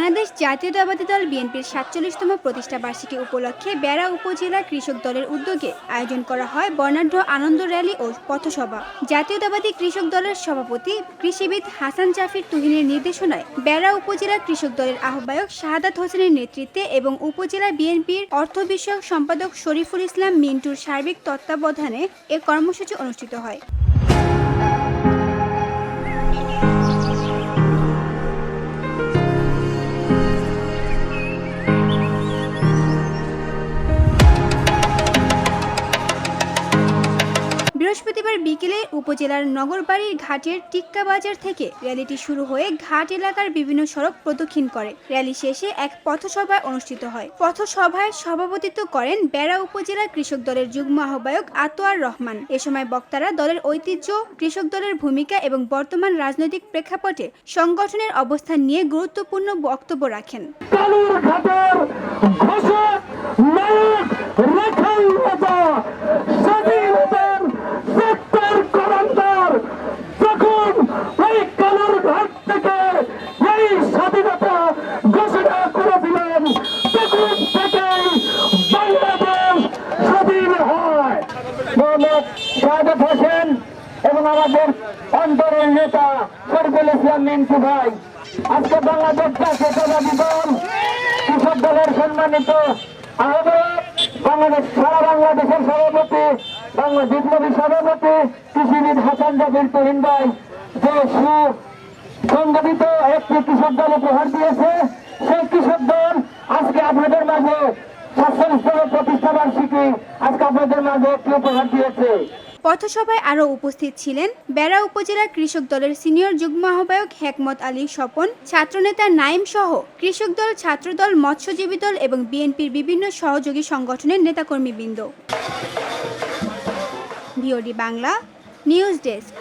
বাংলাদেশ জাতীয়তাবাদী দল বিএনপির ৪৭তম প্রতিষ্ঠা বার্ষিকী উপলক্ষে বেড়া উপজেলা কৃষক দলের উদ্যোগে আয়োজন করা হয় বর্ণাঢ্য আনন্দ র্যালি ও পথসভা। জাতীয়তাবাদী কৃষক দলের সভাপতি কৃষিবিদ হাসান জাফির তুহিনের নির্দেশনায় বেড়া উপজেলা কৃষক দলের আহ্বায়ক শাহাদাত হোসেনের নেতৃত্বে এবং উপজেলা বিএনপির অর্থ বিষয়ক সম্পাদক শরীফুল ইসলাম মিন্টুর সার্বিক তত্ত্বাবধানে এ কর্মসূচি অনুষ্ঠিত হয়। বৃহস্পতিবার বিকেলে উপজেলার নগরবাড়ির ঘাটের টিক্কা বাজার থেকে র্যালিটি শুরু হয়ে ঘাট এলাকার বিভিন্ন সড়ক প্রদক্ষিণ করে। র্যালি শেষে এক পথসভা অনুষ্ঠিত হয়। পথসভায় সভাপতিত্ব করেন বেড়া উপজেলা কৃষক দলের যুগ্ম আহ্বায়ক আতোয়ার রহমান। এ সময় বক্তারা দলের ঐতিহ্য, কৃষক দলের ভূমিকা এবং বর্তমান রাজনৈতিক প্রেক্ষাপটে সংগঠনের অবস্থান নিয়ে গুরুত্বপূর্ণ বক্তব্য রাখেন। শাহাদাত হোসেন এবং আমাদের অন্তরের নেতা শরীফুল ইসলাম মিন্টু ভাই, আজকে বাংলাদেশ জাতীয়তাবাদী দল কৃষক দলের সম্মানিত আহ্বায়ক, বাংলাদেশ সারা বাংলাদেশের সভাপতি, বাংলা বিপ্লবী সভাপতি কৃষিবিদ হাসান জাফির তুহিন ভাই যে সুসংগঠিত একটি কৃষক দল উপহার দিয়েছে, সেই কৃষক দল আজকে আপনাদের মাঝে ৪৭তম প্রতিষ্ঠা বার্ষিকী আজকে আপনাদের মাঝে একটি উপহার দিয়েছে। পথসভায় আরও উপস্থিত ছিলেন বেড়া উপজেলা কৃষক দলের সিনিয়র যুগ্ম আহ্বায়ক হেকমত আলী স্বপন, ছাত্রনেতা নাইম সহ কৃষক দল, ছাত্রদল, মৎস্যজীবী দল এবং বিএনপির বিভিন্ন সহযোগী সংগঠনের নেতাকর্মীবৃন্দ। VOD Bangla news desk.